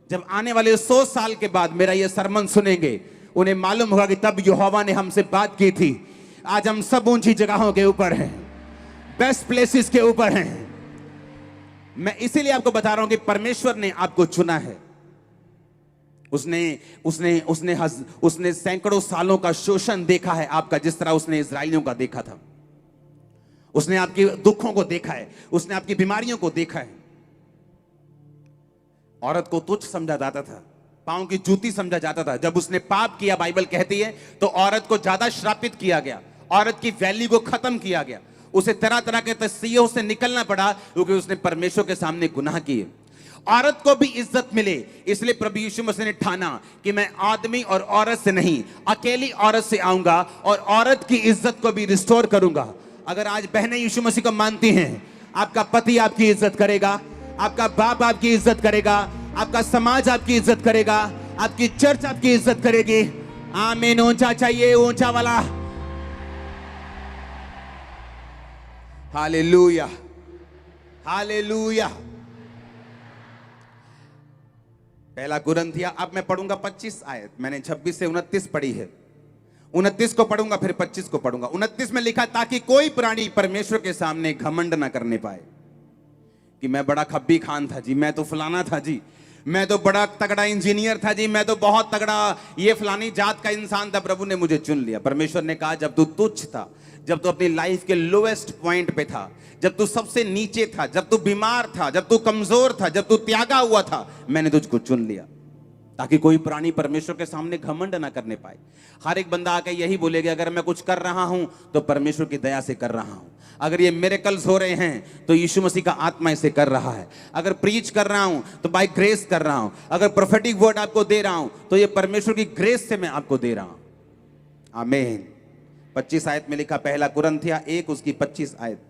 जब आने वाले 100 साल के बाद मेरा ये सरमन सुनेंगे, उन्हें मालूम होगा कि तब यहोवा ने हमसे बात की थी। आज हम सब ऊंची जगहों के ऊपर हैं, बेस्ट प्लेसेस के ऊपर हैं। मैं इसीलिए आपको बता रहा हूं कि परमेश्वर ने आपको चुना है। उसने सैकड़ों सालों का शोषण देखा है आपका, जिस तरह उसने इजराइलियों का देखा था। उसने आपके दुखों को देखा है, उसने आपकी बीमारियों को देखा है। औरत को तुच्छ समझा जाता था, पांव की जूती समझा जाता था। जब उसने पाप किया, बाइबल कहती है, तो औरत को ज्यादा श्रापित किया गया, औरत की वैल्यू को खत्म किया गया। उसे तरह तरह के तस्वीरों से निकलना पड़ा क्योंकि उसने परमेश्वर के सामने गुनाह किए। औरत को भी इज्जत मिले, इसलिए प्रभु यीशु मसीह ने ठाना कि मैं आदमी और औरत से नहीं, अकेली औरत से आऊंगा और औरत की इज्जत को भी रिस्टोर करूंगा। अगर आज बहनें यीशु मसीह को मानती हैं, आपका पति आपकी इज्जत करेगा, आपका बाप आपकी इज्जत करेगा, आपका समाज आपकी इज्जत करेगा, आपकी चर्च आपकी इज्जत करेगी। आमीन। ऊंचा चाहिए, ऊंचा वाला। Hallelujah, hallelujah. पहला कुरिन्थिया, अब मैं पढ़ूंगा 25 आयत। मैंने 26 से 29 पढ़ी है, 29 को पढ़ूंगा, फिर 25 को पढ़ूंगा। 29 में लिखा, ताकि कोई प्राणी परमेश्वर के सामने घमंड ना करने पाए कि मैं बड़ा खब्बी खान था जी, मैं तो फलाना था जी, मैं तो बड़ा तगड़ा इंजीनियर था जी, मैं तो बहुत तगड़ा ये फलानी जात का इंसान था, प्रभु ने मुझे चुन लिया। परमेश्वर ने कहा, जब तू तुच्छ था, जब तू अपनी लाइफ के लोएस्ट पॉइंट पे था, जब तू सबसे नीचे था, जब तू बीमार था, जब तू कमजोर था, जब तू त्यागा हुआ था, मैंने तुझको चुन लिया, ताकि कोई प्राणी परमेश्वर के सामने घमंड ना करने पाए। हर एक बंदा आके यही बोलेगा, अगर मैं कुछ कर रहा हूं तो परमेश्वर की दया से कर रहा हूं, अगर ये मिरेकल्स हो रहे हैं तो यीशु मसीह का आत्मा इसे कर रहा है, अगर प्रीच कर रहा हूं तो बाय ग्रेस कर रहा हूं, अगर प्रोफेटिक वर्ड आपको दे रहा हूं तो ये परमेश्वर की ग्रेस से मैं आपको दे रहा हूं। आमीन। 25 आयत में लिखा, पहला कुरिन्थिया 1 उसकी 25 आयत,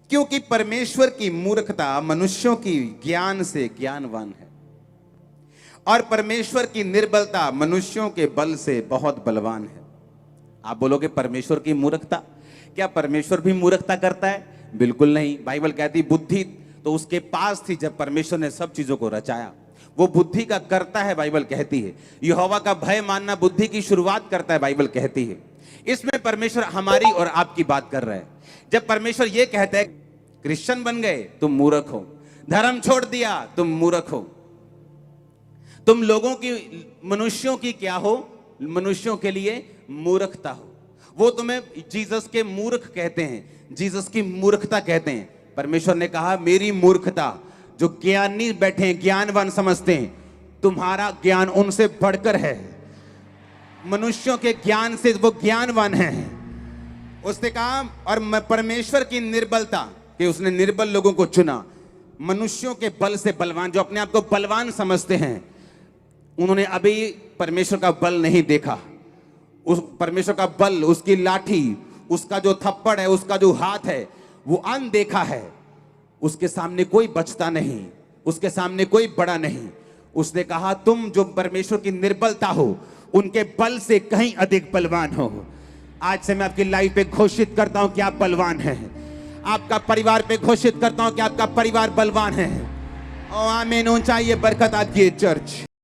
क्योंकि परमेश्वर की मूर्खता मनुष्यों की ज्ञान से ज्ञानवान है और परमेश्वर की निर्बलता मनुष्यों के बल से बहुत बलवान है। आप बोलोगे परमेश्वर की मूर्खता, क्या परमेश्वर भी मूर्खता करता है? बिल्कुल नहीं। बाइबल कहती बुद्धि तो उसके पास थी जब परमेश्वर ने सब चीजों को रचाया, वो बुद्धि का करता है, बाइबल कहती है। यहोवा का भय मानना बुद्धि की शुरुआत करता है, बाइबल कहती है। इसमें परमेश्वर हमारी और आपकी बात कर रहा है। जब परमेश्वर ये कहता है, क्रिश्चियन बन गए तुम मूर्ख हो, धर्म छोड़ दिया तुम मूर्ख हो, तुम लोगों की, मनुष्यों की क्या हो? मनुष्यों के लिए मूर्खता हो। वो तुम्हें जीसस के मूर्ख कहते हैं, जीसस की मूर्खता कहते हैं। परमेश्वर ने कहा, मेरी मूर्खता, जो ज्ञानी बैठे हैं, ज्ञानवान समझते हैं, तुम्हारा ज्ञान उनसे बढ़कर है। मनुष्यों के ज्ञान से वो ज्ञानवान हैं। उसने कहा, और परमेश्वर की निर्बलता, कि उसने निर्बल लोगों को चुना, मनुष्यों के बल से बलवान, जो अपने आप को बलवान समझते हैं, उन्होंने अभी परमेश्वर का बल नहीं देखा। उस परमेश्वर का बल, उसकी लाठी, उसका जो थप्पड़ है, उसका जो हाथ है, वो अनदेखा है। उसके सामने कोई बचता नहीं, उसके सामने कोई बड़ा नहीं। उसने कहा, तुम जो परमेश्वर की निर्बलता हो, उनके बल से कहीं अधिक बलवान हो। आज से मैं आपकी लाइफ पे घोषित करता हूं कि आप बलवान हैं। आपका परिवार पे घोषित करता हूं कि आपका परिवार बलवान है। ओ आमीन। ऊंचा ये बरकत आपकी चर्च।